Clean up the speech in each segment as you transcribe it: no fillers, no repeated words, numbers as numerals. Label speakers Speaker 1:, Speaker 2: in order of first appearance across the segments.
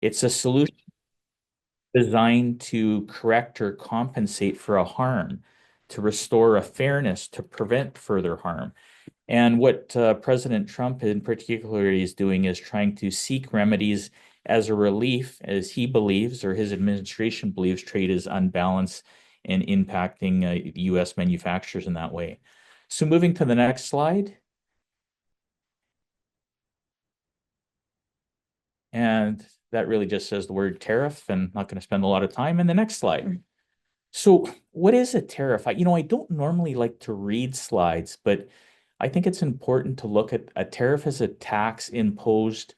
Speaker 1: It's a solution designed to correct or compensate for a harm, to restore a fairness, to prevent further harm. And what President Trump in particular is doing is trying to seek remedies as a relief, as he believes, or his administration believes, trade is unbalanced and impacting U.S. manufacturers in that way. So moving to the next slide, and that really just says the word tariff, and I'm not going to spend a lot of time in the next slide. So what is a tariff? I don't normally like to read slides, but I think it's important to look at a tariff as a tax imposed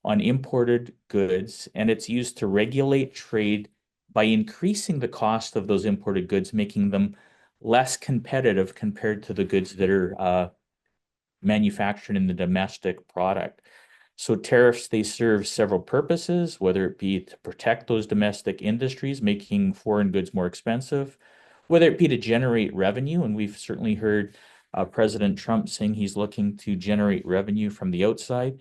Speaker 1: on imported goods, and it's used to regulate trade by increasing the cost of those imported goods, making them less competitive compared to the goods that are manufactured in the domestic product. So tariffs, they serve several purposes, whether it be to protect those domestic industries, making foreign goods more expensive, whether it be to generate revenue. And we've certainly heard President Trump saying he's looking to generate revenue from the outside.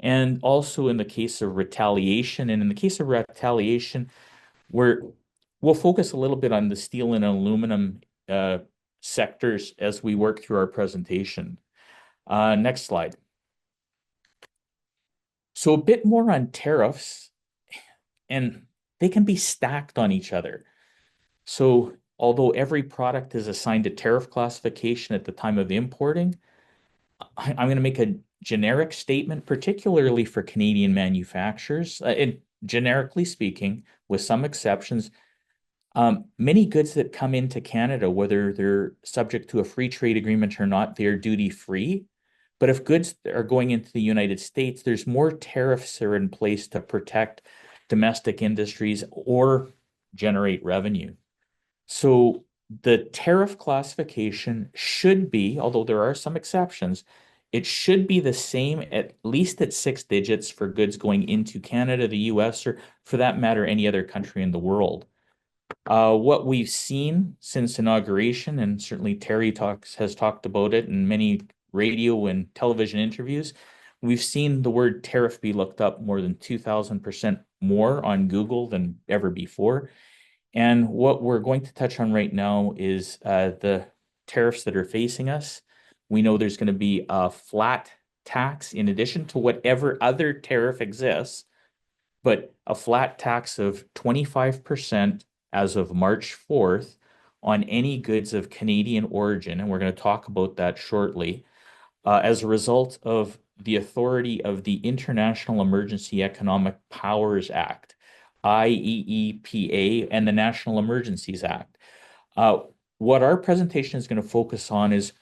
Speaker 1: And also in the case of retaliation. And in the case of retaliation, we're, we'll focus a little bit on the steel and aluminum sectors as we work through our presentation. Next slide. So a bit more on tariffs, and they can be stacked on each other. So although every product is assigned a tariff classification at the time of importing, I'm going to make a generic statement, particularly for Canadian manufacturers, and generically speaking, with some exceptions, many goods that come into Canada, whether they're subject to a free trade agreement or not, they're duty free. But if goods are going into the United States, there's more tariffs are in place to protect domestic industries or generate revenue. So the tariff classification should be, although there are some exceptions, it should be the same at least at six digits for goods going into Canada, the US, or for that matter, any other country in the world. What we've seen since inauguration, and certainly Terry has talked about it in many radio and television interviews, we've seen the word tariff be looked up more than 2,000% more on Google than ever before. And what we're going to touch on right now is the tariffs that are facing us. We know there's going to be a flat tax in addition to whatever other tariff exists, but a flat tax of 25% as of March 4th on any goods of Canadian origin. And we're going to talk about that shortly as a result of the authority of the International Emergency Economic Powers Act, IEEPA, and the National Emergencies Act. Uh, what our presentation is going to focus on is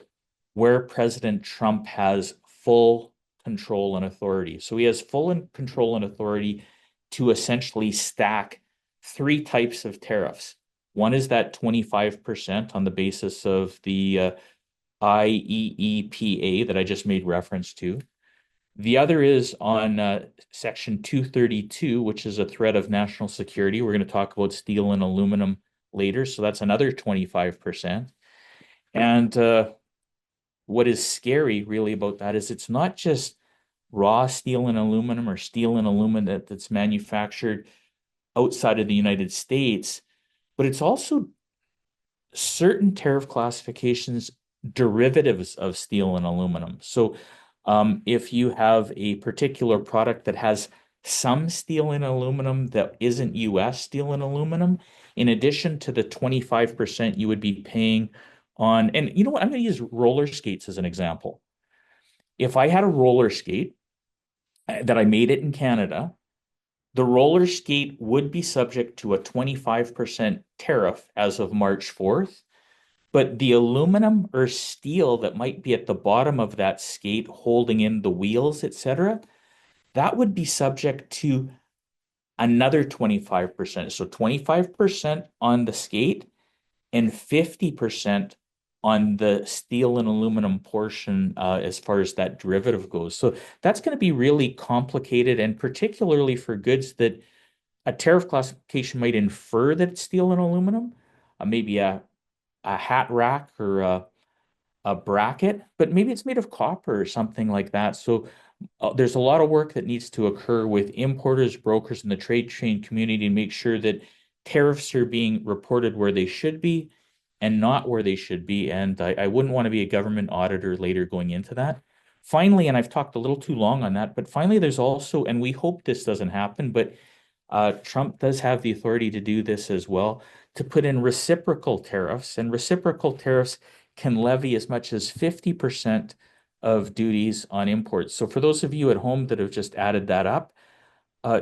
Speaker 1: where President Trump has full control and authority. So he has full control and authority to essentially stack three types of tariffs. One is that 25% on the basis of the IEEPA that I just made reference to. The other is on Section 232, which is a threat of national security. We're going to talk about steel and aluminum later, so that's another 25%. And what is scary really about that is it's not just raw steel and aluminum or steel and aluminum that's manufactured outside of the United States, but it's also certain tariff classifications derivatives of steel and aluminum. So if you have a particular product that has some steel and aluminum that isn't US steel and aluminum, in addition to the 25% you would be paying on, and you know what, I'm going to use roller skates as an example. If I had a roller skate that I made it in Canada, the roller skate would be subject to a 25% tariff as of March 4th. But the aluminum or steel that might be at the bottom of that skate holding in the wheels, etc., that would be subject to another 25%. So 25% on the skate and 50% on the steel and aluminum portion as far as that derivative goes. So that's going to be really complicated, and particularly for goods that a tariff classification might infer that it's steel and aluminum, maybe a hat rack or a bracket, but maybe it's made of copper or something like that. So There's a lot of work that needs to occur with importers, brokers, and the trade chain community to make sure that tariffs are being reported where they should be and not where they should be. And I wouldn't want to be a government auditor later going into that. Finally, and I've talked a little too long on that, but finally, there's also, and we hope this doesn't happen, but Trump does have the authority to do this as well, to put in reciprocal tariffs, and reciprocal tariffs can levy as much as 50% of duties on imports. So for those of you at home that have just added that up,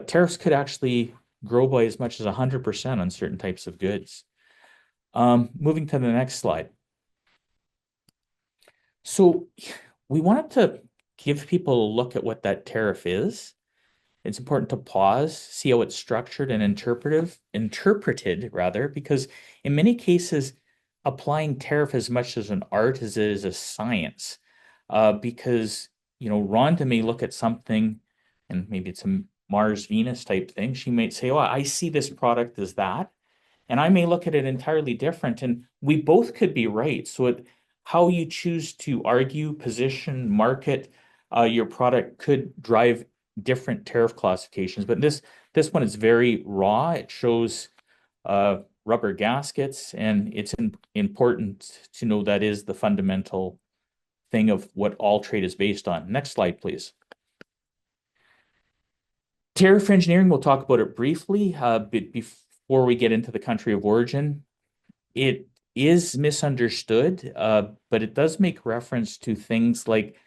Speaker 1: tariffs could actually grow by as much as 100% on certain types of goods. Moving to the next slide. So we wanted to give people a look at what that tariff is. It's important to pause, see how it's structured and interpreted rather, because in many cases, applying tariff as much as an art as it is a science. Because, Rhonda may look at something and maybe it's a Mars Venus type thing. She might say, "Oh, I see this product as that." And I may look at it entirely different. And we both could be right. So how you choose to argue, position, market your product could drive different tariff classifications. But this one is very raw. It shows rubber gaskets, and it's important to know that is the fundamental thing of what all trade is based on. Next slide, please. Tariff engineering, we'll talk about it briefly before we get into the country of origin. It is misunderstood, but it does make reference to things like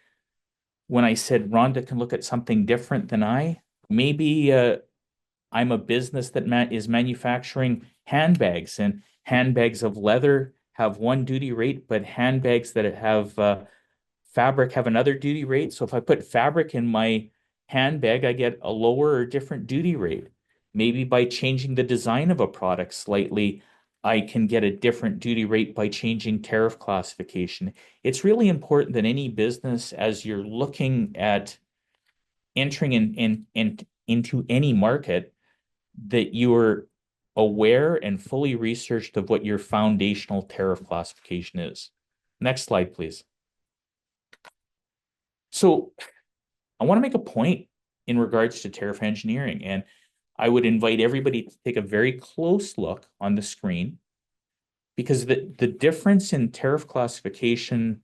Speaker 1: when I said Rhonda can look at something different than maybe I'm a business that is manufacturing handbags, and handbags of leather have one duty rate, but handbags that have fabric have another duty rate. So if I put fabric in my handbag, I get a lower or different duty rate. Maybe by changing the design of a product slightly, I can get a different duty rate by changing tariff classification. It's really important that any business, as you're looking at entering into any market, that you're aware and fully researched of what your foundational tariff classification is. Next slide, please. So I want to make a point in regards to tariff engineering, and I would invite everybody to take a very close look on the screen, because the difference in tariff classification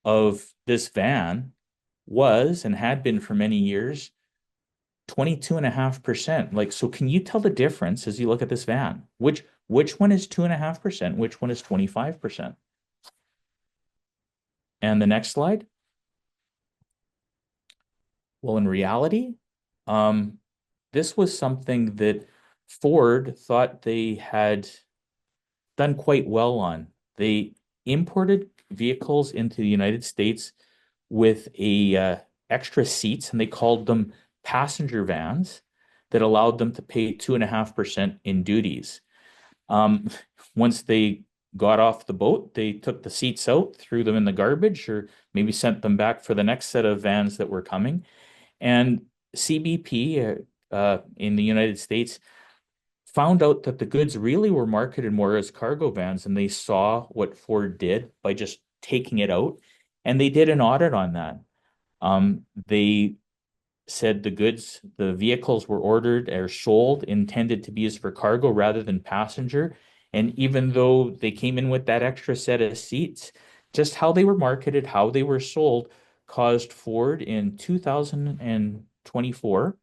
Speaker 1: of this van was and had been for many years 22.5%. Like, so can you tell the difference as you look at this van? Which one is 2.5%? Which one is 25%? And the next slide. Well, in reality, this was something that Ford thought they had done quite well on. They imported vehicles into the United States with extra seats, and they called them passenger vans that allowed them to pay 2.5% in duties. Once they got off the boat, they took the seats out, threw them in the garbage, or maybe sent them back for the next set of vans that were coming. And CBP in the United States found out that the goods really were marketed more as cargo vans, and they saw what Ford did by just taking it out, and they did an audit on that. They said the vehicles were ordered or sold intended to be used for cargo rather than passenger. And even though they came in with that extra set of seats, just how they were marketed, how they were sold, caused Ford in 2024,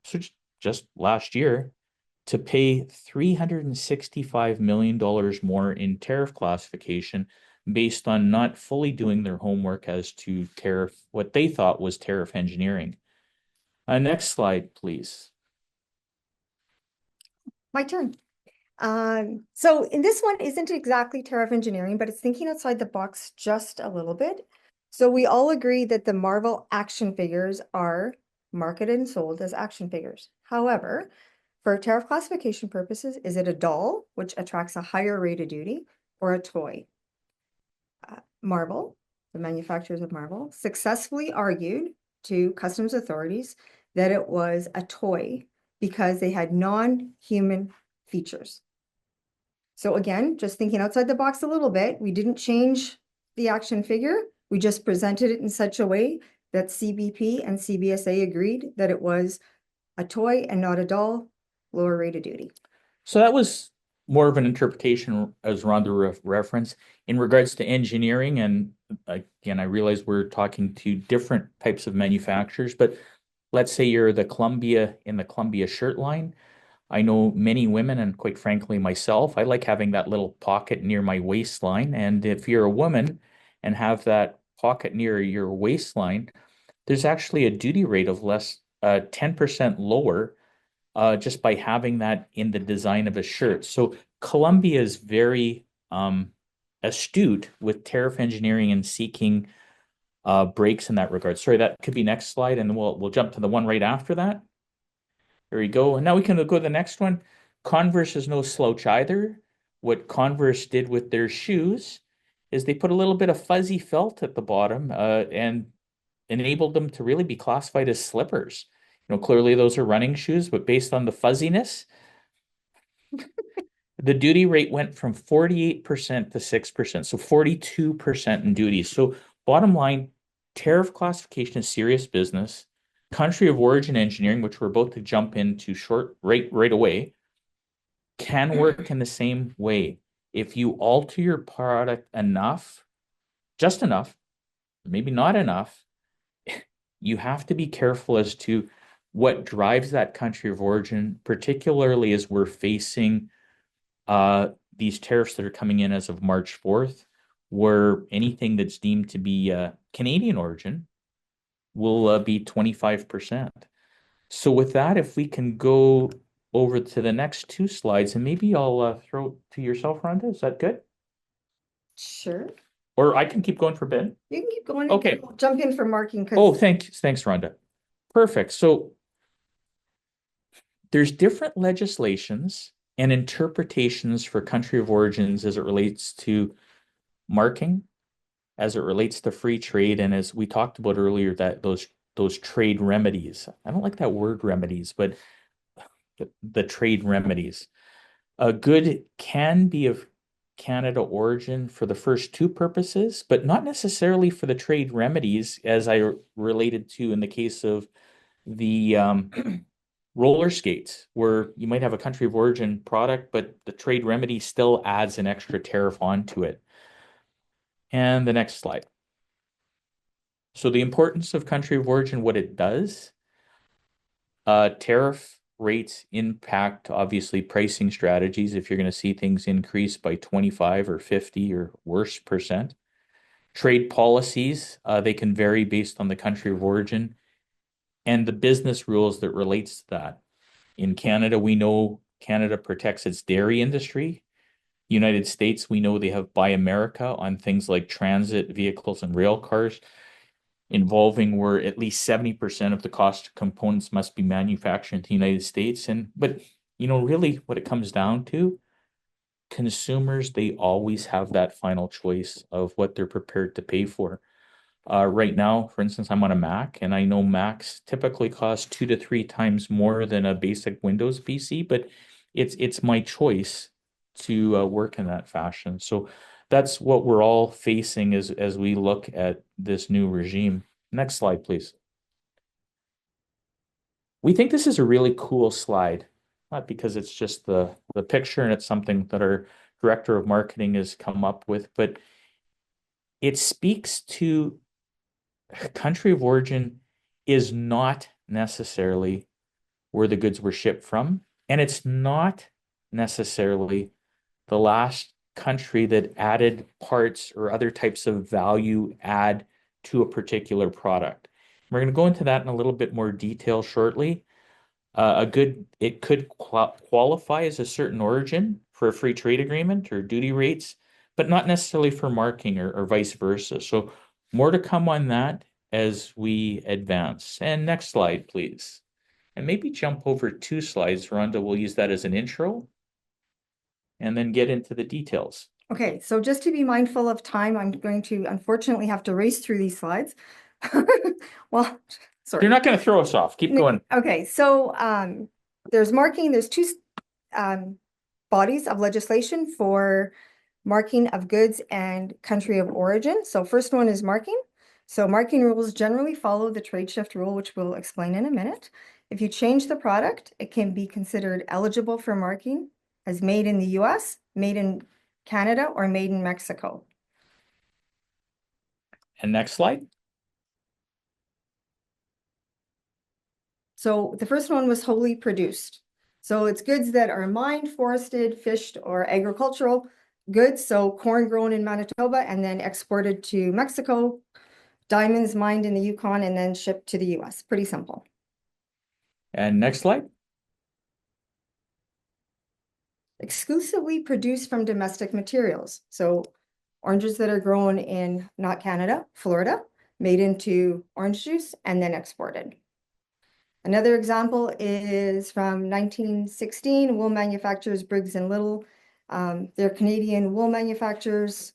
Speaker 1: so just last year, to pay $365 million more in tariff classification based on not fully doing their homework as to what they thought was tariff engineering. Next slide, please.
Speaker 2: My turn. So in this one isn't exactly tariff engineering, but it's thinking outside the box just a little bit. So we all agree that the Marvel action figures are marketed and sold as action figures. However, for tariff classification purposes, is it a doll, which attracts a higher rate of duty, or a toy? Marvel, the manufacturers of Marvel, successfully argued to customs authorities that it was a toy because they had non-human features. So again, just thinking outside the box a little bit, we didn't change the action figure. We just presented it in such a way that CBP and CBSA agreed that it was a toy and not a doll, lower rate of duty.
Speaker 1: So that was more of an interpretation as Rhonda referenced in regards to engineering. And again, I realize we're talking to different types of manufacturers, but let's say you're the Columbia in the Columbia shirt line. I know many women, and quite frankly, myself, I like having that little pocket near my waistline. And if you're a woman and have that pocket near your waistline, there's actually a duty rate of 10% lower just by having that in the design of a shirt. So Columbia is very astute with tariff engineering and seeking breaks in that regard. Sorry, that could be next slide, and we'll jump to the one right after that. There we go. And now we can go to the next one. Converse is no slouch either. What Converse did with their shoes is they put a little bit of fuzzy felt at the bottom and enabled them to really be classified as slippers. Clearly those are running shoes, but based on the fuzziness, the duty rate went from 48% to 6%, so 42% in duties. So bottom line, tariff classification is serious business. Country of origin engineering, which we're about to jump into right away, can work in the same way. If you alter your product enough, just enough, maybe not enough, you have to be careful as to what drives that country of origin, particularly as we're facing these tariffs that are coming in as of March 4th, where anything that's deemed to be Canadian origin will be 25%. So with that, if we can go over to the next two slides, and maybe I'll throw it to yourself, Rhonda. Is that good?
Speaker 2: Sure.
Speaker 1: Or I can keep going for Ben.
Speaker 2: You can keep going.
Speaker 1: Okay.
Speaker 2: I'll jump in for marking
Speaker 1: Oh,
Speaker 2: because
Speaker 1: thanks, Rhonda. Perfect. So there's different legislations and interpretations for country of origins as it relates to marking, as it relates to free trade, and as we talked about earlier, that those trade remedies. I don't like that word remedies, but the trade remedies. A good can be of Canada origin for the first two purposes, but not necessarily for the trade remedies, as I related to in the case of the roller skates, where you might have a country of origin product, but the trade remedy still adds an extra tariff onto it. And the next slide. So the importance of country of origin, what it does, tariff rates impact obviously pricing strategies if you're going to see things increase by 25 or 50 or worse percent. Trade policies, they can vary based on the country of origin and the business rules that relates to that. In Canada, we know Canada protects its dairy industry. United States, we know they have Buy America on things like transit vehicles and rail cars, involving where at least 70% of the cost components must be manufactured in the United States. But really what it comes down to, consumers, they always have that final choice of what they're prepared to pay for. Right now, for instance, I'm on a Mac, and I know Macs typically cost 2 to 3 times more than a basic Windows PC, but it's my choice to work in that fashion. So that's what we're all facing as we look at this new regime. Next slide, please. We think this is a really cool slide, not because it's just the picture and it's something that our director of marketing has come up with, but it speaks to country of origin is not necessarily where the goods were shipped from, and it's not necessarily the last country that added parts or other types of value add to a particular product. We're going to go into that in a little bit more detail shortly. It could qualify as a certain origin for a free trade agreement or duty rates, but not necessarily for marking or vice versa. So more to come on that as we advance. And next slide, please. And maybe jump over 2 slides. Rhonda will use that as an intro and then get into the details.
Speaker 2: okay, so just to be mindful of time, I'm going to unfortunately have to race through these slides. Well, sorry.
Speaker 1: You're not going to throw us off. Keep going.
Speaker 2: Okay, so there's marking, there's two bodies of legislation for marking of goods and country of origin. So first one is marking. So marking rules generally follow the trade shift rule, which we'll explain in a minute. If you change the product, it can be considered eligible for marking as made in the US, made in Canada, or made in Mexico.
Speaker 1: And next slide.
Speaker 2: So the first one was wholly produced. So it's goods that are mined, forested, fished, or agricultural goods. So corn grown in Manitoba and then exported to Mexico, diamonds mined in the Yukon and then shipped to the US. Pretty simple.
Speaker 1: And next slide.
Speaker 2: Exclusively produced from domestic materials. So oranges that are grown in not Canada, Florida, made into orange juice and then exported. Another example is from 1916, wool manufacturers Briggs and Little. They're Canadian wool manufacturers.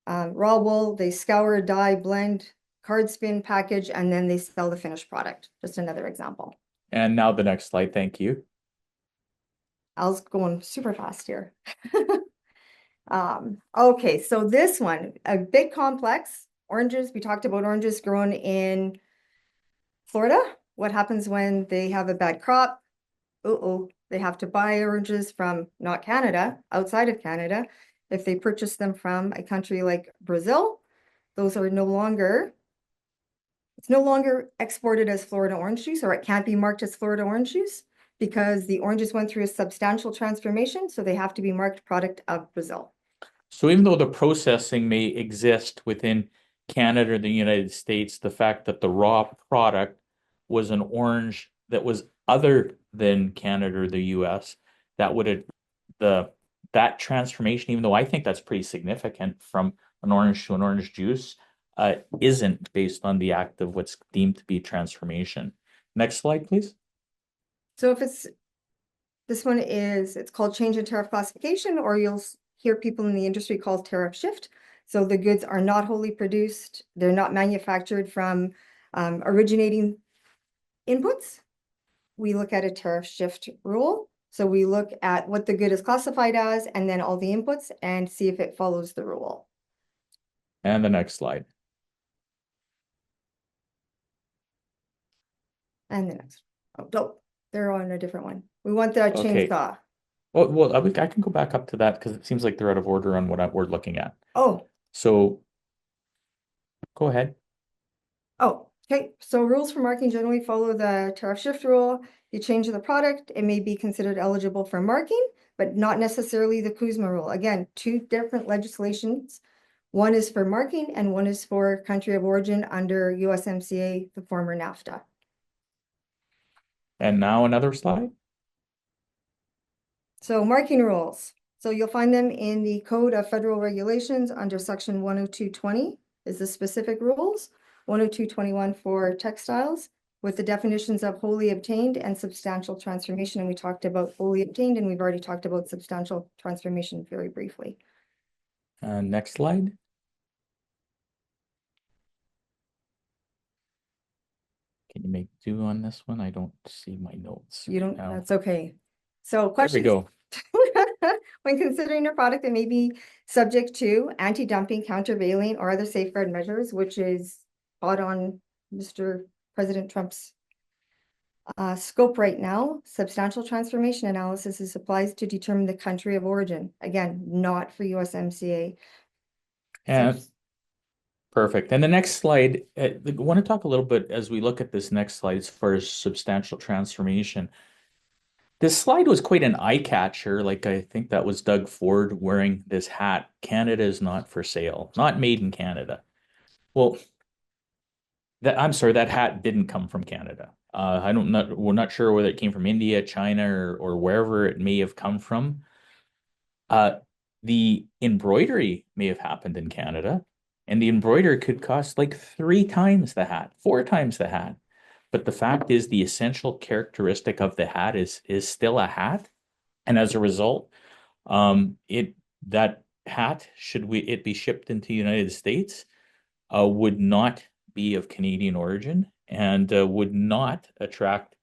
Speaker 2: Raw wool, they scour, dye, blend, card spin, package, and then they sell the finished product. Just another example.
Speaker 1: And now the next slide. Thank you.
Speaker 2: Al's going super fast here. Okay, so this one, a bit complex. Oranges, we talked about oranges grown in Florida. What happens when they have a bad crop? They have to buy oranges from not Canada, outside of Canada. If they purchase them from a country like Brazil, those are it's no longer exported as Florida orange juice, or it can't be marked as Florida orange juice because the oranges went through a substantial transformation, so they have to be marked product of Brazil.
Speaker 1: So even though the processing may exist within Canada or the United States, the fact that the raw product was an orange that was other than Canada or the US, that would have that transformation, even though I think that's pretty significant from an orange to an orange juice, isn't based on the act of what's deemed to be transformation. Next slide, please.
Speaker 2: So if it's called change in tariff classification, or you'll hear people in the industry call tariff shift. So the goods are not wholly produced. They're not manufactured from originating inputs. We look at a tariff shift rule. So we look at what the good is classified as and then all the inputs and see if it follows the rule.
Speaker 1: And the next slide.
Speaker 2: And the next. Oh, no, they're on a different one. We want the
Speaker 1: Okay.
Speaker 2: chainsaw.
Speaker 1: Well, I can go back up to that because it seems like they're out of order on what we're looking at.
Speaker 2: Oh,
Speaker 1: So go ahead.
Speaker 2: oh, okay. So rules for marking generally follow the tariff shift rule. You change the product, it may be considered eligible for marking, but not necessarily the Kuzma rule. Again, two different legislations. One is for marking and one is for country of origin under USMCA, the former NAFTA.
Speaker 1: And now another slide.
Speaker 2: So marking rules. So you'll find them in the Code of Federal Regulations under section 102.20 is the specific rules. 102.21 for textiles with the definitions of wholly obtained and substantial transformation. And we talked about wholly obtained and we've already talked about substantial transformation very briefly.
Speaker 1: Next slide. Can you make do on this one? I don't see my notes.
Speaker 2: You don't,
Speaker 1: now.
Speaker 2: that's okay. So
Speaker 1: There we
Speaker 2: questions.
Speaker 1: go.
Speaker 2: When considering a product that may be subject to anti-dumping, countervailing, or other safeguard measures, which is hot on Mr. President Trump's scope right now, substantial transformation analysis is applies to determine the country of origin. Again, not for USMCA.
Speaker 1: And perfect. And the next slide, I want to talk a little bit as we look at this next slide as far as substantial transformation. This slide was quite an eye catcher. Like I think that was Doug Ford wearing this hat. Canada is not for sale, not made in Canada. Well, I'm sorry, that hat didn't come from Canada. We're not sure whether it came from India, China, or wherever it may have come from. The embroidery may have happened in Canada, and the embroidery could cost like 3 times the hat, 4 times the hat. But the fact is, the essential characteristic of the hat is still a hat, and as a result, that hat, should it be shipped into the United States, would not be of Canadian origin and would not attract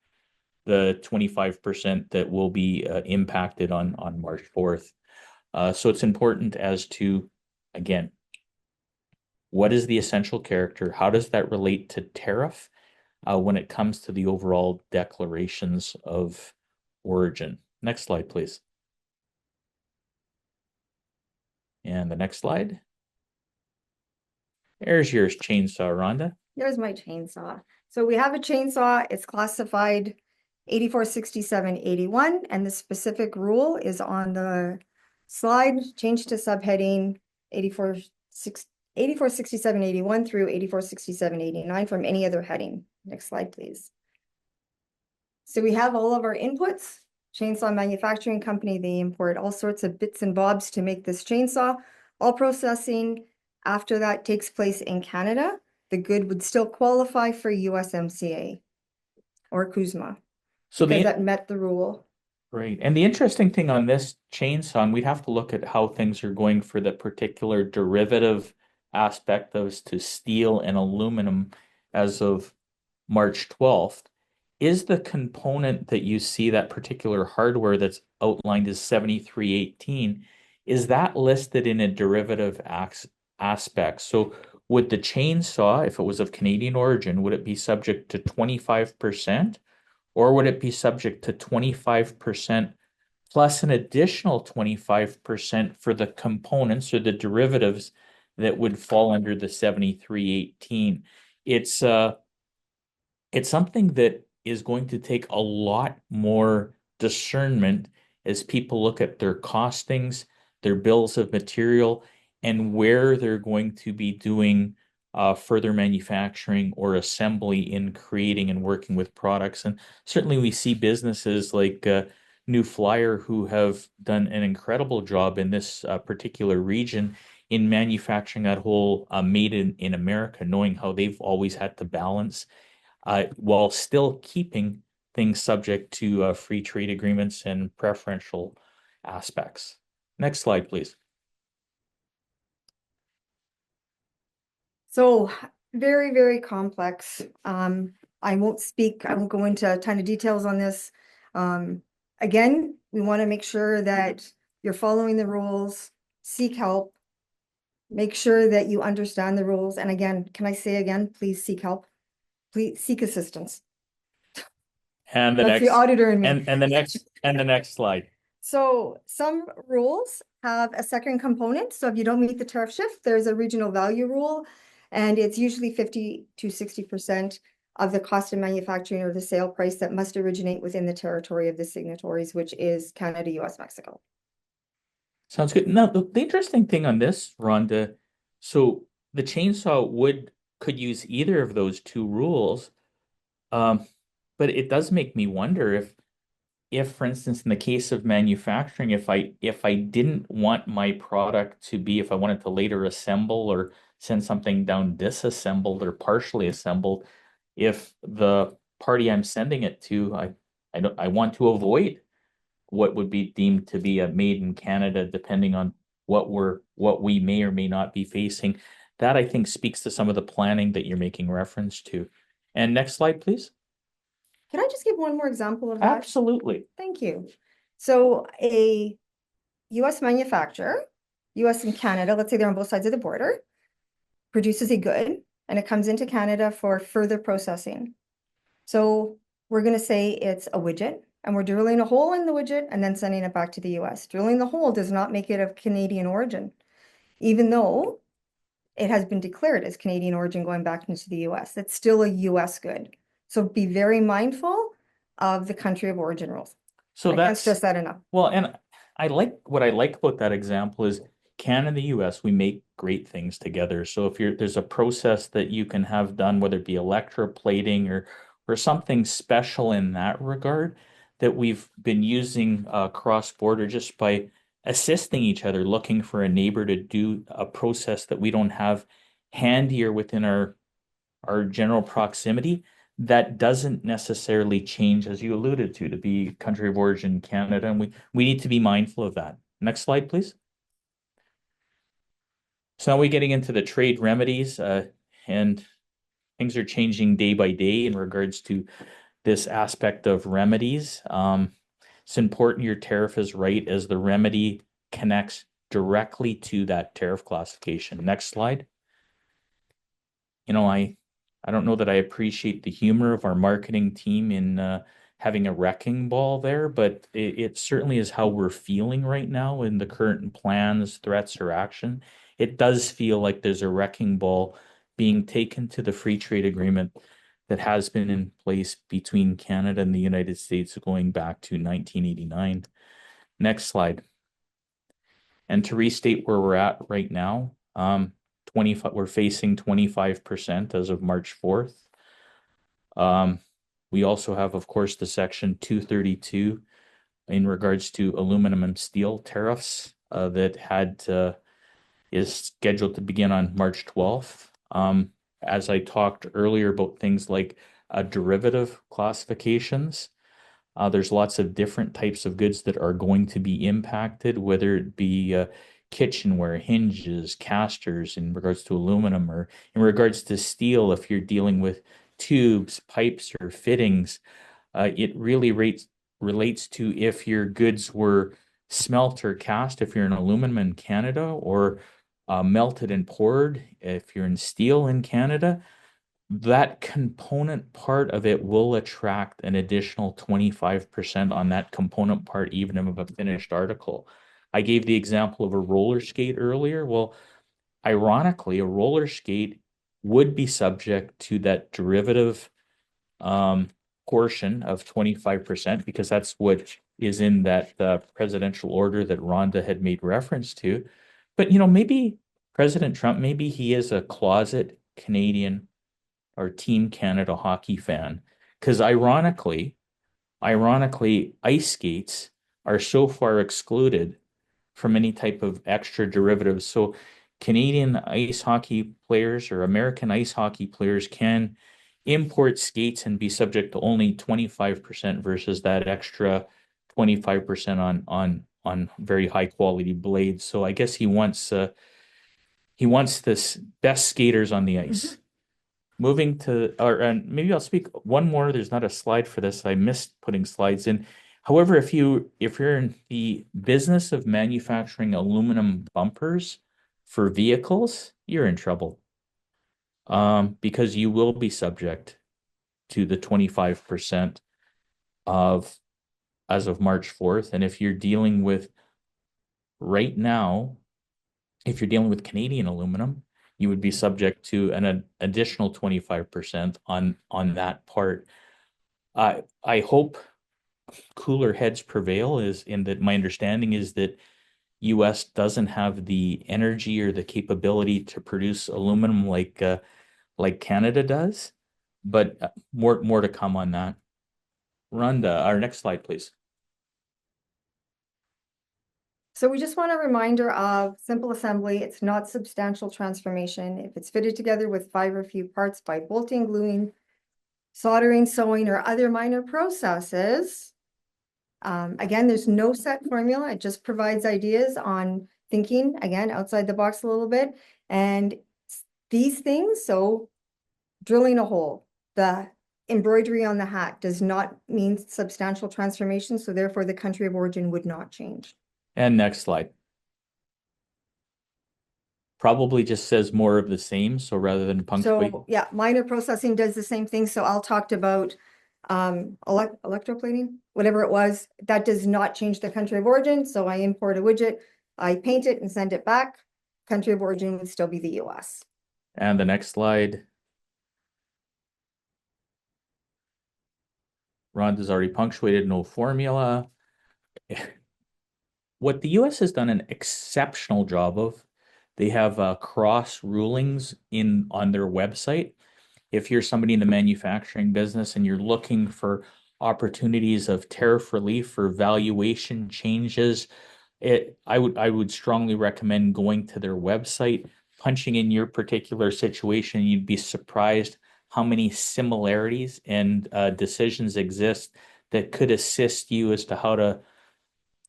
Speaker 1: the 25% that will be impacted on March 4th. So it's important as to, again, What is the essential character? How does that relate to tariff when it comes to the overall declarations of origin? Next slide, please. And the next slide. There's your chainsaw, Rhonda.
Speaker 2: Here's my chainsaw. So we have a chainsaw, it's classified 846781, and the specific rule is on the slide, change to subheading 846781 through 846789 from any other heading. Next slide, please. So we have all of our inputs. Chainsaw manufacturing company, they import all sorts of bits and bobs to make this chainsaw. All processing after that takes place in Canada. The good would still qualify for USMCA or CUSMA
Speaker 1: So
Speaker 2: because
Speaker 1: the
Speaker 2: that met the rule.
Speaker 1: Right. And the interesting thing on this chainsaw, and we'd have to look at how things are going for the particular derivative aspect of to steel and aluminum as of March 12th, is the component that you see that particular hardware that's outlined as 7318, is that listed in a derivative aspect? So would the chainsaw, if it was of Canadian origin, would it be subject to 25%? Or would it be subject to 25% plus an additional 25% for the components or the derivatives that would fall under the 7318? It's uh it's something that is going to take a lot more discernment as people look at their costings, their bills of material, and where they're going to be doing further manufacturing or assembly in creating and working with products. And certainly we see businesses like New Flyer who have done an incredible job in this particular region in manufacturing that whole made in America, knowing how they've always had to balance while still keeping things subject to free trade agreements and preferential aspects. Next slide, please.
Speaker 2: So very, very complex. I won't go into a ton of details on this. Again, we want to make sure that you're following the rules, seek help, make sure that you understand the rules. And again, can I say again, please seek help, please seek assistance.
Speaker 1: And the
Speaker 2: That's the
Speaker 1: next
Speaker 2: auditor in me.
Speaker 1: and the next slide.
Speaker 2: So some rules have a second component. So if you don't meet the tariff shift, there's a regional value rule, and it's usually 50 to 60% of the cost of manufacturing or the sale price that must originate within the territory of the signatories, which is Canada, US, Mexico.
Speaker 1: Sounds good. Now, the interesting thing on this, Rhonda, so the chainsaw could use either of those two rules, um, but it does make me wonder if, for instance, in the case of manufacturing, if I didn't want my product to be, if I wanted to later assemble or send something down disassembled or partially assembled, if the party I'm sending it to, I want to avoid what would be deemed to be a made in Canada, depending on what we may or may not be facing. That I think speaks to some of the planning that you're making reference to. And next slide, please.
Speaker 2: Can I just give one more example of that?
Speaker 1: Absolutely.
Speaker 2: Thank you. So a US manufacturer, US and Canada, let's say they're on both sides of the border, produces a good and it comes into Canada for further processing. So we're going to say it's a widget and we're drilling a hole in the widget and then sending it back to the US. Drilling the hole does not make it of Canadian origin, even though it has been declared as Canadian origin going back into the US. It's still a US good. So be very mindful of the country of origin rules.
Speaker 1: So
Speaker 2: I can't stress that enough.
Speaker 1: well, and what I like about that example is Canada and the US, we make great things together. So if there's a process that you can have done, whether it be electroplating or something special in that regard, that we've been using cross-border just by assisting each other, looking for a neighbor to do a process that we don't have handier within our general proximity, that doesn't necessarily change, as you alluded to be country of origin Canada, and we need to be mindful of that. Next slide, please. So now we're getting into the trade remedies, and things are changing day by day in regards to this aspect of remedies. It's important your tariff is right as the remedy connects directly to that tariff classification. Next slide. I don't know that I appreciate the humor of our marketing team in having a wrecking ball there, but it certainly is how we're feeling right now in the current plans, threats, or action. It does feel like there's a wrecking ball being taken to the free trade agreement that has been in place between Canada and the United States going back to 1989. Next slide. And to restate where we're at right now, 25, we're facing 25% as of March 4th. We also have, of course, the Section 232 in regards to aluminum and steel tariffs that is scheduled to begin on March 12th. As I talked earlier about things like derivative classifications, there's lots of different types of goods that are going to be impacted, whether it be kitchenware, hinges, casters in regards to aluminum, or in regards to steel, if you're dealing with tubes, pipes, or fittings. It really relates to if your goods were smelt or cast, if you're in aluminum in Canada, or melted and poured, if you're in steel in Canada. That component part of it will attract an additional 25% on that component part, even of a finished article. I gave the example of a roller skate earlier. Well, ironically, a roller skate would be subject to that derivative um, portion of 25% because that's what is in that presidential order that Rhonda had made reference to. But, maybe President Trump, maybe he is a closet Canadian or Team Canada hockey fan. Because ironically, ice skates are so far excluded from any type of extra derivatives. So Canadian ice hockey players or American ice hockey players can import skates and be subject to only 25% versus that extra 25% on very high quality blades. So I guess he wants this best skaters on the
Speaker 2: Mhm.
Speaker 1: ice. Moving to, or and maybe I'll speak one more. There's not a slide for this. I missed putting slides in. However, if you're in the business of manufacturing aluminum bumpers for vehicles, you're in trouble. Because you will be subject to the 25% of as of March 4th. And if you're dealing with right now, if you're dealing with Canadian aluminum, you would be subject to an additional 25% on that part. I hope cooler heads prevail is in that my understanding is that US doesn't have the energy or the capability to produce aluminum like Canada does, but more to come on that. Rhonda, our next slide, please.
Speaker 2: So we just want a reminder of simple assembly. It's not substantial transformation. If it's fitted together with 5 or few parts by bolting, gluing, soldering, sewing, or other minor processes. Again, there's no set formula. It just provides ideas on thinking, again, outside the box a little bit. And these things, so drilling a hole, the embroidery on the hat does not mean substantial transformation. So therefore the country of origin would not change.
Speaker 1: And next slide. Probably just says more of the same. So rather than punctuate.
Speaker 2: So yeah, minor processing does the same thing. So Al talked about electroplating, whatever it was, that does not change the country of origin. So I import a widget, I paint it and send it back. Country of origin would still be the US.
Speaker 1: And the next slide. Rhonda's already punctuated, no formula. What the US has done an exceptional job of, they have cross rulings in on their website. If you're somebody in the manufacturing business and you're looking for opportunities of tariff relief or valuation changes, I would strongly recommend going to their website, punching in your particular situation. You'd be surprised how many similarities and decisions exist that could assist you as to how to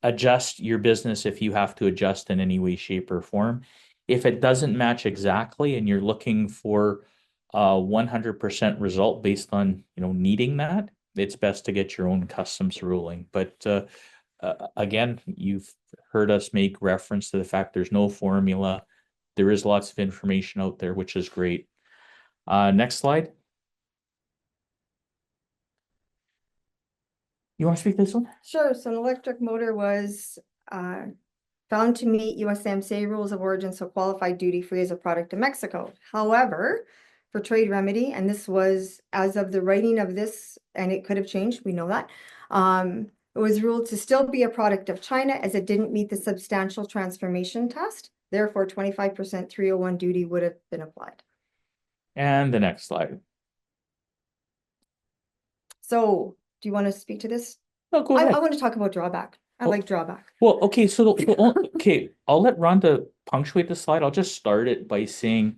Speaker 1: adjust your business if you have to adjust in any way, shape, or form. If it doesn't match exactly and you're looking for a 100% result based on, needing that, it's best to get your own customs ruling. But again, you've heard us make reference to the fact there's no formula. There is lots of information out there, which is great. Next slide. You want to speak this one?
Speaker 2: Sure. So an electric motor was uh, found to meet USMCA rules of origin, so qualified duty-free as a product of Mexico. However, for trade remedy, and this was as of the writing of this, and it could have changed, we know that, it was ruled to still be a product of China as it didn't meet the substantial transformation test. Therefore, 25% 301 duty would have been applied.
Speaker 1: And the next slide.
Speaker 2: So, do you want to speak to this?
Speaker 1: Oh, go
Speaker 2: I
Speaker 1: ahead.
Speaker 2: want to talk about drawback. I
Speaker 1: Oh,
Speaker 2: like drawback.
Speaker 1: well, okay, so okay, I'll let Rhonda punctuate the slide. I'll just start it by saying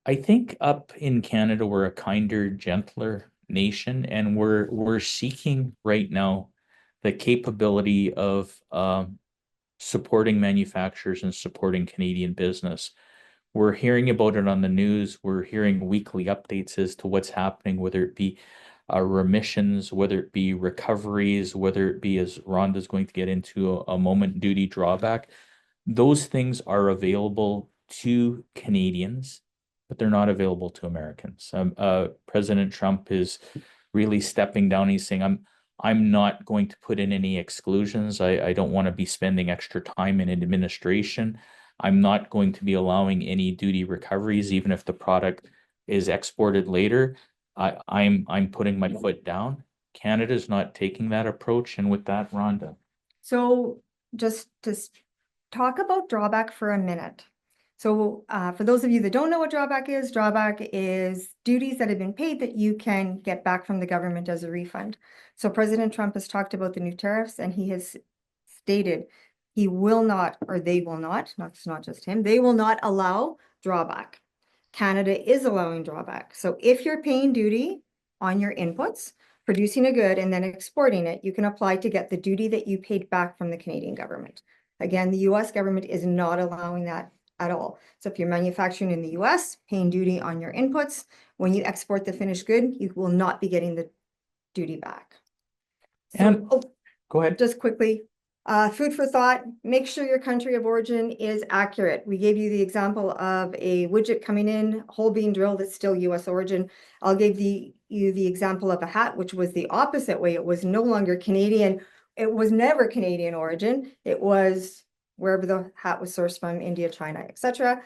Speaker 1: I think up in Canada we're a kinder, gentler nation, and we're seeking right now the capability of supporting manufacturers and supporting Canadian business. We're hearing about it on the news. We're hearing weekly updates as to what's happening, whether it be remissions, whether it be recoveries, whether it be, as Rhonda's going to get into, a moment, duty drawback. Those things are available to Canadians, but they're not available to Americans. President Trump is really stepping down. He's saying, I'm not going to put in any exclusions. I don't want to be spending extra time in administration. I'm not going to be allowing any duty recoveries, even if the product is exported later. I'm putting my foot down. Canada's not taking that approach. And with that, Rhonda.
Speaker 2: So just to talk about drawback for a minute. So for those of you that don't know what drawback is duties that have been paid that you can get back from the government as a refund. So President Trump has talked about the new tariffs, and he has stated he will not, or they will not, it's not just him, they will not allow drawback. Canada is allowing drawback. So if you're paying duty on your inputs, producing a good and then exporting it, you can apply to get the duty that you paid back from the Canadian government. Again, the US government is not allowing that at all. So if you're manufacturing in the US, paying duty on your inputs, when you export the finished good, you will not be getting the duty back. So,
Speaker 1: And go ahead.
Speaker 2: just quickly, food for thought, make sure your country of origin is accurate. We gave you the example of a widget coming in, hole being drilled, it's still US origin. I'll give you the example of a hat, which was the opposite way. It was no longer Canadian. It was never Canadian origin. It was wherever the hat was sourced from, India, China, etc.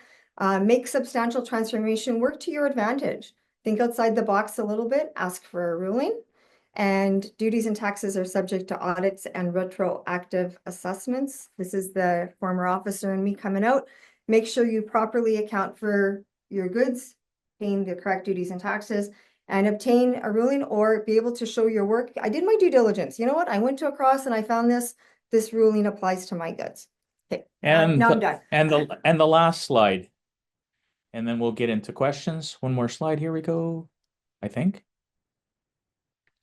Speaker 2: Make substantial transformation work to your advantage. Think outside the box a little bit, ask for a ruling. And duties and taxes are subject to audits and retroactive assessments. This is the former officer and me coming out. Make sure you properly account for your goods, paying the correct duties and taxes, and obtain a ruling or be able to show your work. I did my due diligence. You know what? I went to a cross and I found this ruling applies to my goods. Okay,
Speaker 1: And
Speaker 2: now I'm
Speaker 1: the
Speaker 2: done.
Speaker 1: and the last slide, and then we'll get into questions. One more slide. Here we go. I think.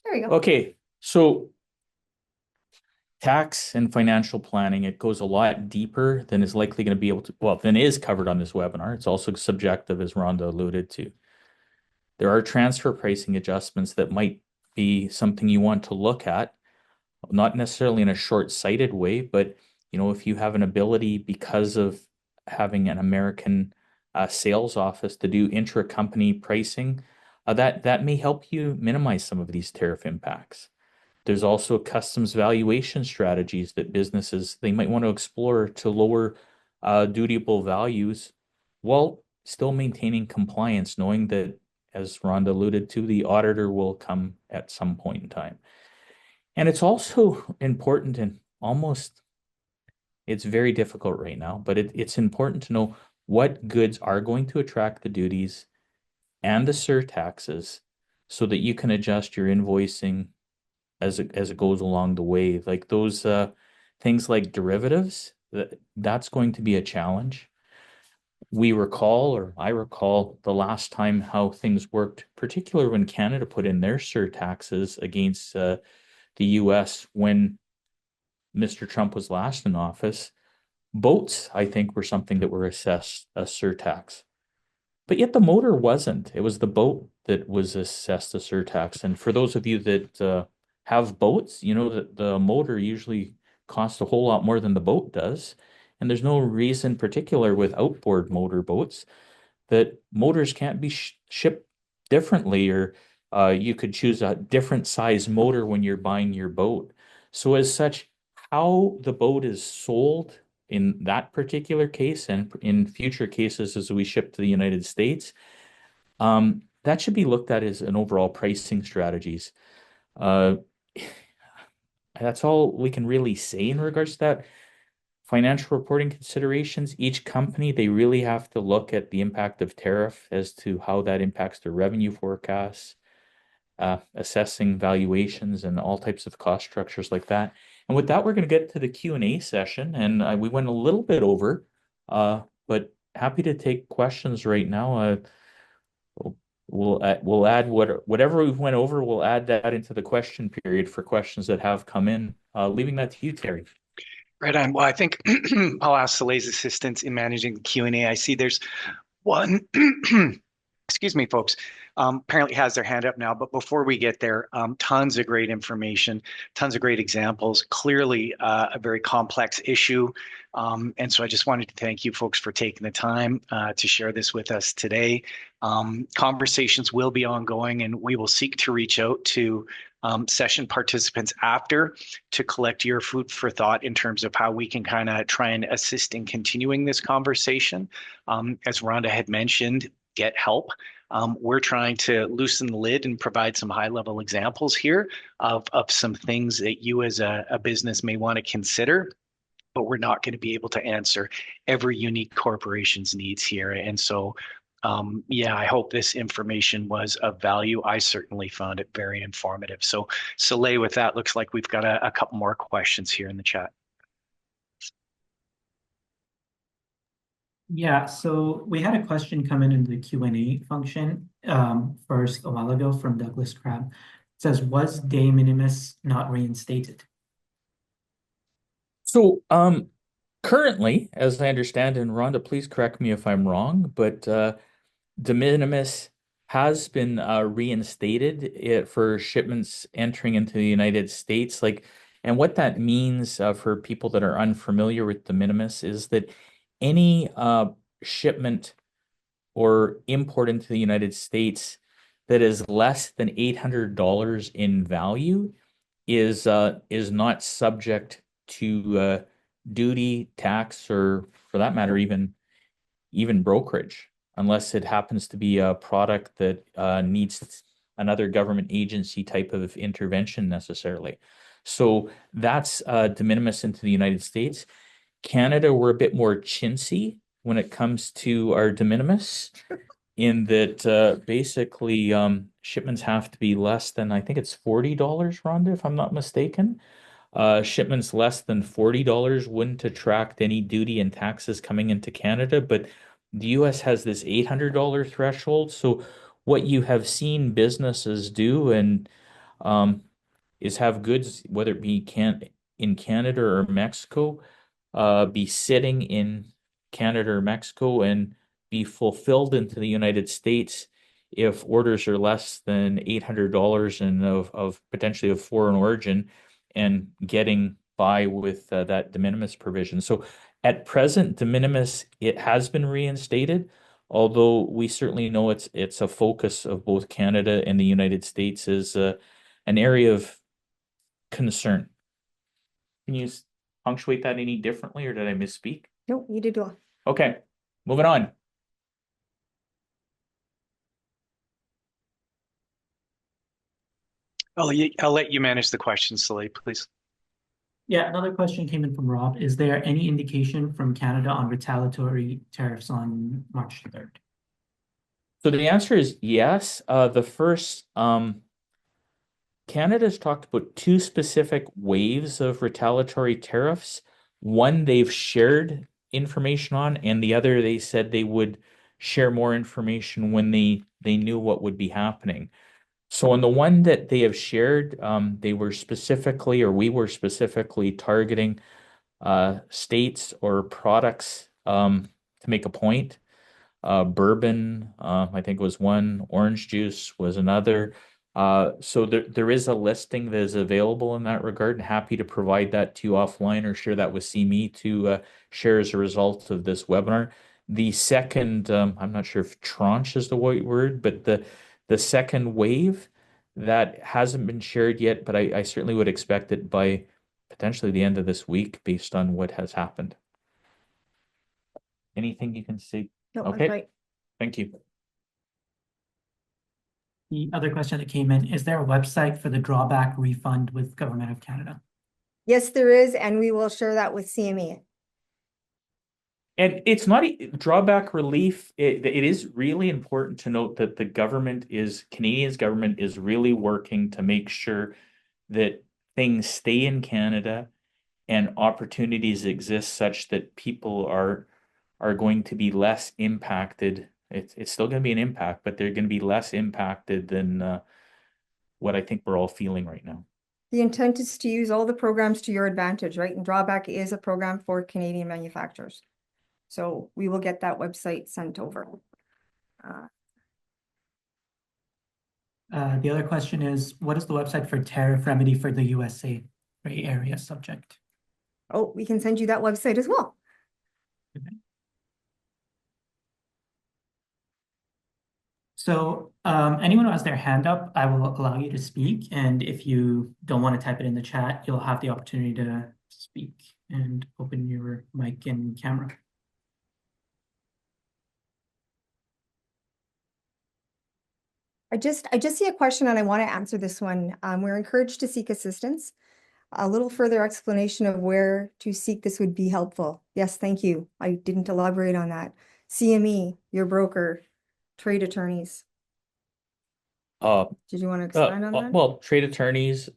Speaker 2: There you go.
Speaker 1: Okay, so tax and financial planning, it goes a lot deeper than is likely going to be able to, well, than is covered on this webinar. It's also subjective, as Rhonda alluded to. There are transfer pricing adjustments that might be something you want to look at, not necessarily in a short-sighted way, but if you have an ability because of having an American sales office to do intra-company pricing, that may help you minimize some of these tariff impacts. There's also customs valuation strategies that businesses they might want to explore to lower dutiable values while still maintaining compliance, knowing that, as Rhonda alluded to, the auditor will come at some point in time. And it's also important, and it's very difficult right now, but it's important to know what goods are going to attract the duties and the surtaxes so that you can adjust your invoicing as it goes along the way. Like those things like derivatives, that's going to be a challenge. I recall the last time how things worked, particularly when Canada put in their surtaxes against the US when Mr. Trump was last in office. Boats, I think, were something that were assessed a surtax. But yet the motor wasn't. It was the boat that was assessed a surtax. And for those of you that have boats, you know that the motor usually costs a whole lot more than the boat does. And there's no reason particular with outboard motor boats that motors can't be shipped differently, or you could choose a different size motor when you're buying your boat. So as such, how the boat is sold in that particular case and in future cases as we ship to the United States, that should be looked at as an overall pricing strategies. Uh, that's all we can really say in regards to that. Financial reporting considerations, each company, they really have to look at the impact of tariff as to how that impacts their revenue forecasts, assessing valuations and all types of cost structures like that. And with that, we're going to get to the Q&A session. And we went a little bit over, but happy to take questions right now. We'll we'll add whatever we've went over, we'll add that into the question period for questions that have come in. Leaving that to you, Terry.
Speaker 3: Right on. Well, I think I'll ask Soleil's assistance in managing the Q&A. I see there's one, excuse me, folks, apparently has their hand up now. But before we get there, tons of great information, tons of great examples, clearly a very complex issue. And so I just wanted to thank you folks for taking the time to share this with us today. Conversations will be ongoing, and we will seek to reach out to session participants after to collect your food for thought in terms of how we can kind of try and assist in continuing this conversation. As Rhonda had mentioned, get help. We're trying to loosen the lid and provide some high-level examples here of some things that you as a business may want to consider, but we're not going to be able to answer every unique corporation's needs here. And so, yeah, I hope this information was of value. I certainly found it very informative. So, Soleil, with that, looks like we've got a couple more questions here in the chat.
Speaker 4: Yeah, so we had a question come in the Q&A function first a while ago from Douglas Crabb. It says, was de minimis not reinstated?
Speaker 1: So currently, as I understand, and Rhonda, please correct me if I'm wrong, but de minimis has been reinstated for shipments entering into the United States. And what that means for people that are unfamiliar with de minimis is that any shipment or import into the United States that is less than $800 in value is not subject to duty, tax, or for that matter, even brokerage, unless it happens to be a product that needs another government agency type of intervention necessarily. So that's de minimis into the United States. Canada, we're a bit more chintzy when it comes to our de minimis, in that basically shipments have to be less than, I think it's $40, Rhonda, if I'm not mistaken. Shipments less than $40 wouldn't attract any duty and taxes coming into Canada, but the US has this $800 threshold. So what you have seen businesses do and is have goods, whether it be in Canada or Mexico, be sitting in Canada or Mexico and be fulfilled into the United States if orders are less than $800 and of potentially of foreign origin, and getting by with that de minimis provision. So at present, de minimis, it has been reinstated, although we certainly know it's a focus of both Canada and the United States is an area of concern. Can you punctuate that any differently, or did I misspeak?
Speaker 2: No, you did well.
Speaker 1: Okay, moving on.
Speaker 3: I'll let you manage the questions, Soleil, please.
Speaker 4: Yeah, another question came in from Rob. Is there any indication from Canada on retaliatory tariffs on March 3rd?
Speaker 1: So the answer is yes. The first, Canada's talked about two specific waves of retaliatory tariffs. One they've shared information on, and the other they said they would share more information when they knew what would be happening. So on the one that they have shared, they were specifically, or we were specifically targeting states or products to make a point. Bourbon, I think was one. Orange juice was another. So there is a listing that is available in that regard, and happy to provide that to you offline or share that with CME to share as a result of this webinar. the second, I'm not sure if tranche is the right word, but the second wave that hasn't been shared yet, but I certainly would expect it by potentially the end of this week based on what has happened. Anything you can say?
Speaker 2: No, that's
Speaker 1: Okay,
Speaker 2: right.
Speaker 1: thank you.
Speaker 4: The other question that came in, is there a website for the drawback refund with Government of Canada?
Speaker 2: Yes, there is, and we will share that with CME.
Speaker 1: And it's not drawback relief. It is really important to note that Canadian's government is really working to make sure that things stay in Canada and opportunities exist such that people are going to be less impacted. It's still going to be an impact, but they're going to be less impacted than what I think we're all feeling right now.
Speaker 2: The intent is to use all the programs to your advantage, right? And Drawback is a program for Canadian manufacturers. So we will get that website sent over.
Speaker 4: The other question is, what is the website for tariff remedy for the USA gray area subject?
Speaker 2: Oh, we can send you that website as well.
Speaker 4: Okay. So anyone who has their hand up, I will allow you to speak. And if you don't want to type it in the chat, you'll have the opportunity to speak and open your mic and camera.
Speaker 2: I just see a question and I want to answer this one. We're encouraged to seek assistance. A little further explanation of where to seek this would be helpful. Yes, thank you. I didn't elaborate on that. CME, your broker, trade attorneys. Did you want to expand on that?
Speaker 1: Well, trade attorneys,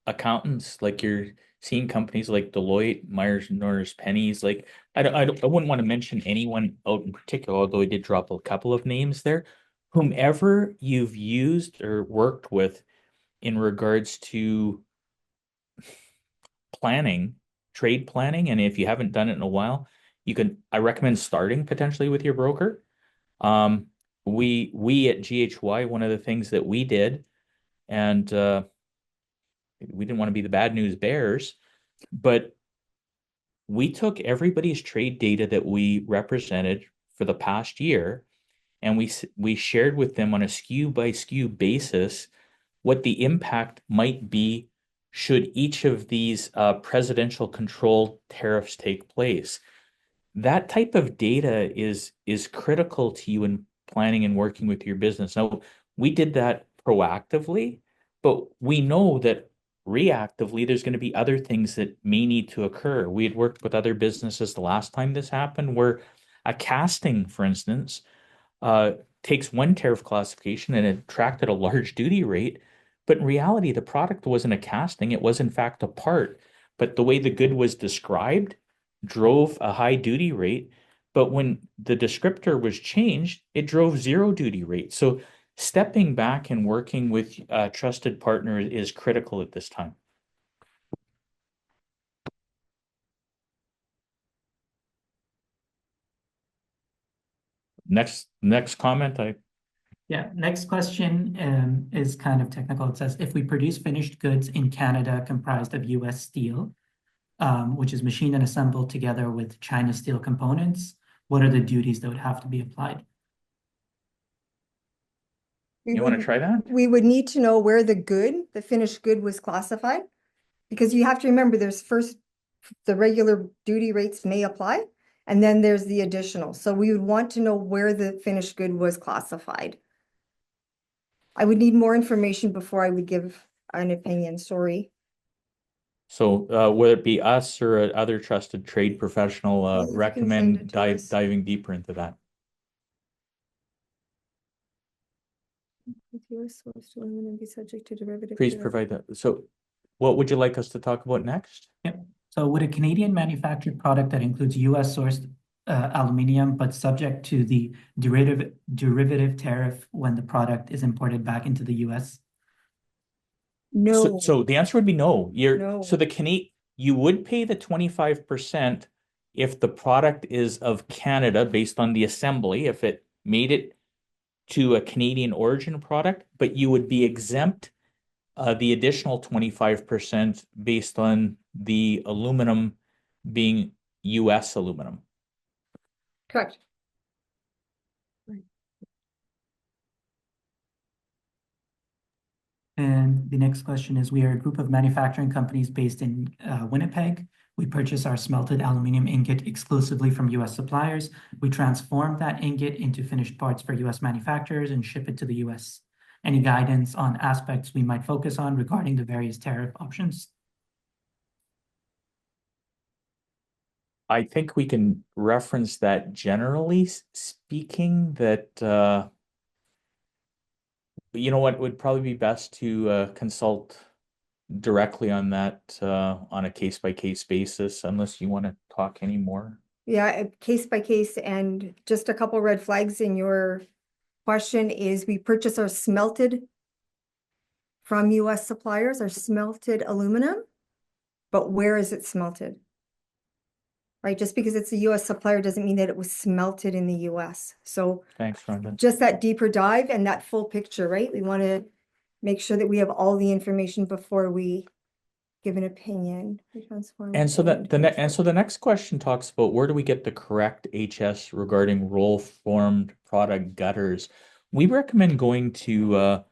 Speaker 1: accountants, like you're seeing companies like Deloitte, Myers Norris, Pennies. Like I wouldn't want to mention anyone out in particular, although I did drop a couple of names there. Whomever you've used or worked with in regards to planning, trade planning, and if you haven't done it in a while, I recommend starting potentially with your broker. We at GHY, one of the things that we did, and we didn't want to be the bad news bears, but we took everybody's trade data that we represented for the past year, and we shared with them on a SKU by SKU basis what the impact might be should each of these presidential control tariffs take place. That type of data is critical to you in planning and working with your business. Now, we did that proactively, but we know that reactively there's going to be other things that may need to occur. We had worked with other businesses the last time this happened, where a casting, for instance, takes one tariff classification and it attracted a large duty rate. But in reality, the product wasn't a casting, it was in fact a part. But the way the good was described drove a high duty rate. But when the descriptor was changed, it drove zero duty rate. So stepping back and working with a trusted partner is critical at this time. Next comment.
Speaker 4: Yeah, next question is kind of technical. It says, if we produce finished goods in Canada comprised of US steel, which is machined and assembled together with China steel components, what are the duties that would have to be applied?
Speaker 1: You want to try that?
Speaker 2: We would need to know where the finished good was classified, because you have to remember there's first the regular duty rates may apply, and then there's the additional. So we would want to know where the finished good was classified. I would need more information before I would give an opinion, sorry.
Speaker 1: So whether it be us or other trusted trade professional,
Speaker 2: Yeah, if you can send
Speaker 1: recommend
Speaker 2: it to us.
Speaker 1: diving deeper into that.
Speaker 2: If you are supposed to aluminum be subject to derivative
Speaker 1: Please
Speaker 2: tariff.
Speaker 1: provide that. So what would you like us to talk about next?
Speaker 4: Yep. So would a Canadian manufactured product that includes US sourced aluminium, but subject to the derivative tariff when the product is imported back into the US?
Speaker 2: No,
Speaker 1: So the answer would be no.
Speaker 2: No.
Speaker 1: So you would pay the 25% if the product is of Canada based on the assembly, if it made it to a Canadian origin product, but you would be exempt the additional 25% based on the aluminum being US aluminum.
Speaker 2: Correct.
Speaker 4: And the next question is, we are a group of manufacturing companies based in Winnipeg. We purchase our smelted aluminum ingot exclusively from US suppliers. We transform that ingot into finished parts for US manufacturers and ship it to the US. Any guidance on aspects we might focus on regarding the various tariff options?
Speaker 1: I think we can reference that generally speaking that you know what would probably be best to consult directly on that on a case by case basis, unless you want to talk anymore.
Speaker 2: Yeah, case by case, and just a couple red flags in your question is we purchase our smelted from US suppliers, our smelted aluminum, but where is it smelted? Right, just because it's a US supplier doesn't mean that it was smelted in the US. So
Speaker 1: Thanks, Rhonda.
Speaker 2: just that deeper dive and that full picture, right? We want to make sure that we have all the information before we give an opinion.
Speaker 1: And so the next question talks about where do we get the correct HS regarding roll-formed product gutters. We recommend going to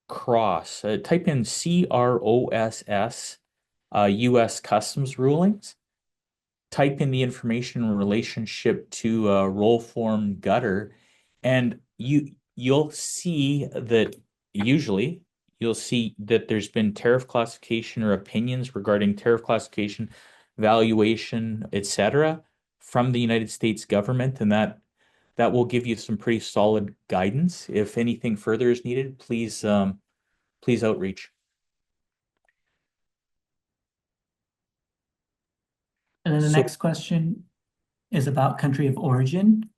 Speaker 1: CROSS. Type in CROSS, US Customs rulings. Type in the information in relationship to roll-form gutter, and you'll see that usually you'll see that there's been tariff classification or opinions regarding tariff classification, valuation, etc., from the United States government, and that will give you some pretty solid guidance. If anything further is needed, please outreach.
Speaker 4: And then the next question is about country of origin.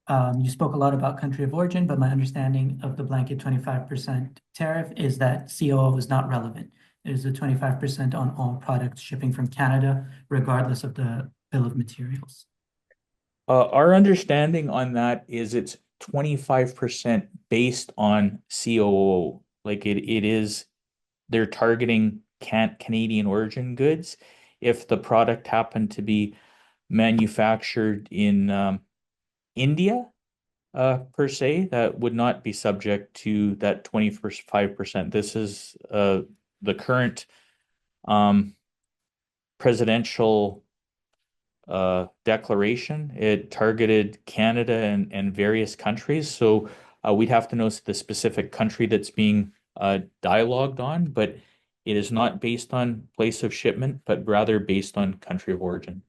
Speaker 4: You spoke a lot about country of origin, but my understanding of the blanket 25% tariff is that COO is not relevant. It is a 25% on all products shipping from Canada, regardless of the bill of materials.
Speaker 1: Our understanding on that is it's 25% based on COO. Like it is, they're targeting Canadian origin goods. If the product happened to be manufactured in India, per se, that would not be subject to that 25%. This is the current presidential declaration. It targeted Canada and various countries. So we'd have to know the specific country that's being dialogued on, but it is not based on place of shipment, but rather based on country of origin.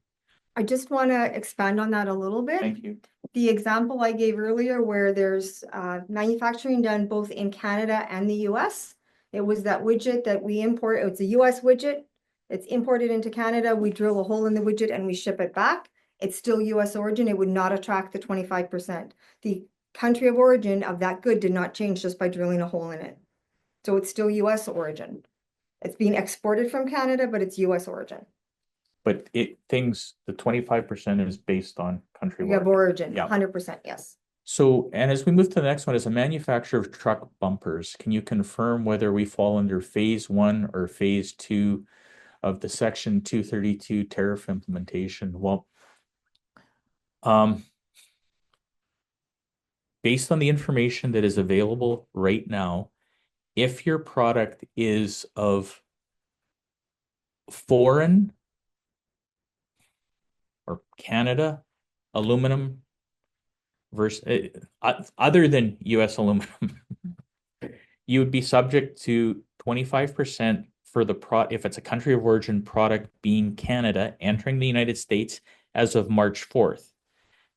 Speaker 2: I just want to expand on that a little bit.
Speaker 1: Thank you.
Speaker 2: The example I gave earlier where there's manufacturing done both in Canada and the US, it was that widget that we import. It's a US widget. It's imported into Canada. We drill a hole in the widget and we ship it back. It's still US origin. It would not attract the 25%. The country of origin of that good did not change just by drilling a hole in it. So it's still US origin. It's being exported from Canada, but it's US origin.
Speaker 1: But the 25% is based on country
Speaker 2: We have origin,
Speaker 1: Yeah.
Speaker 2: 100%, yes.
Speaker 1: So, and as we move to the next one, as a manufacturer of truck bumpers, can you confirm whether we fall under phase 1 or phase 2 of the Section 232 tariff implementation? Well, based on the information that is available right now, if your product is of foreign or Canada aluminum versus other than US aluminum, you would be subject to 25% for the if it's a country of origin product being Canada entering the United States as of March 4th.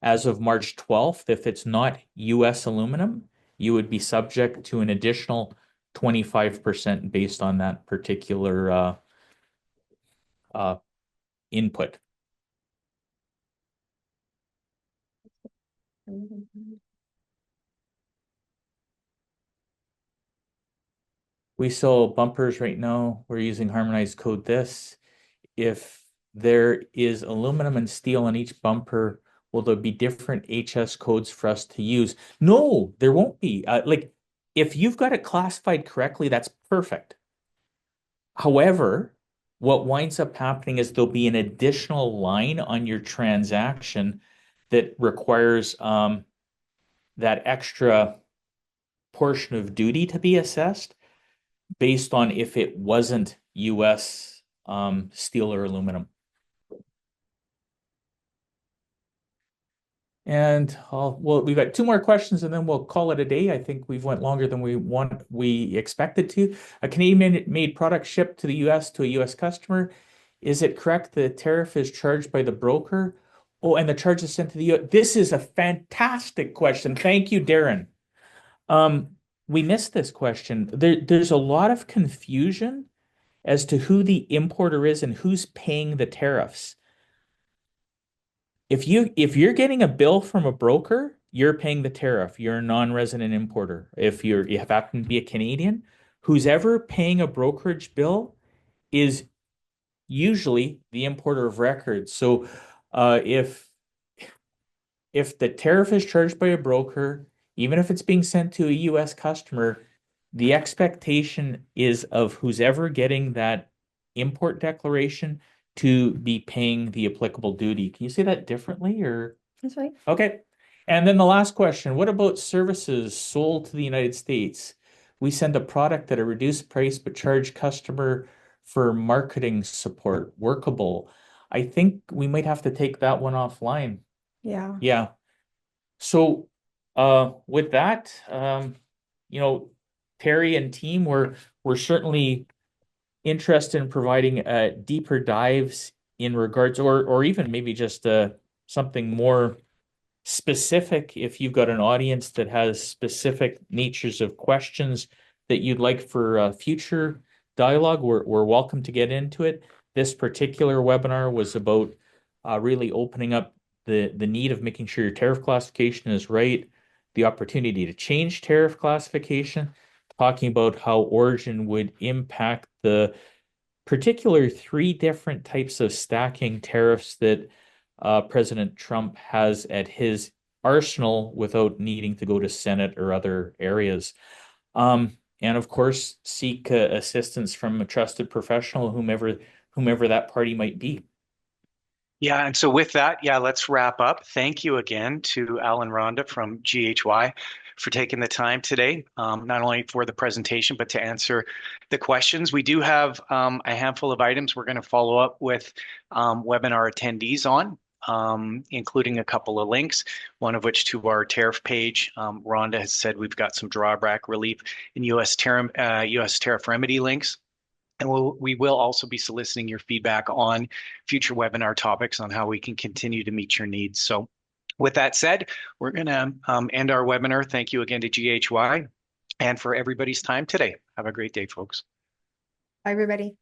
Speaker 1: As of March 12th, if it's not US aluminum, you would be subject to an additional 25% based on that particular input. We sell bumpers right now. We're using harmonized code this. If there is aluminum and steel on each bumper, will there be different HS codes for us to use? No, there won't be. Like if you've got it classified correctly, that's perfect. However, what winds up happening is there'll be an additional line on your transaction that requires that extra portion of duty to be assessed based on if it wasn't US steel or aluminum. And well, we've got two more questions and then we'll call it a day. I think we've went longer than we expected to. A Canadian-made product shipped to the US to a US customer. Is it correct the tariff is charged by the broker? Oh, and the charge is sent to the US. This is a fantastic question. Thank you, Darren. We missed this question. There's a lot of confusion as to who the importer is and who's paying the tariffs. If you're getting a bill from a broker, you're paying the tariff. You're a non-resident importer. If you happen to be a Canadian, who's ever paying a brokerage bill is usually the importer of record. So if the tariff is charged by a broker, even if it's being sent to a US customer, the expectation is of who's ever getting that import declaration to be paying the applicable duty. Can you say that differently or?
Speaker 2: That's right.
Speaker 1: Okay. And then the last question, what about services sold to the United States? We send a product at a reduced price but charge customer for marketing support, workable. I think we might have to take that one offline.
Speaker 2: Yeah.
Speaker 1: Yeah. So with that, Terry and team, we're certainly interested in providing deeper dives in regards, or even maybe just something more specific. If you've got an audience that has specific natures of questions that you'd like for future dialogue, we're welcome to get into it. This particular webinar was about really opening up the need of making sure your tariff classification is right, the opportunity to change tariff classification, talking about how origin would impact the particular three different types of stacking tariffs that President Trump has at his arsenal without needing to go to Senate or other areas. And of course, seek assistance from a trusted professional, whomever that party might be.
Speaker 3: Yeah, and so with that, let's wrap up. Thank you again to Alan Rhonda from GHY for taking the time today, not only for the presentation, but to answer the questions. We do have a handful of items we're going to follow up with webinar attendees on, including a couple of links, one of which to our tariff page. Rhonda has said we've got some drawback relief in US tariff remedy links. And we will also be soliciting your feedback on future webinar topics on how we can continue to meet your needs. So with that said, we're going to end our webinar. Thank you again to GHY and for everybody's time today. Have a great day, folks.
Speaker 2: Bye, everybody.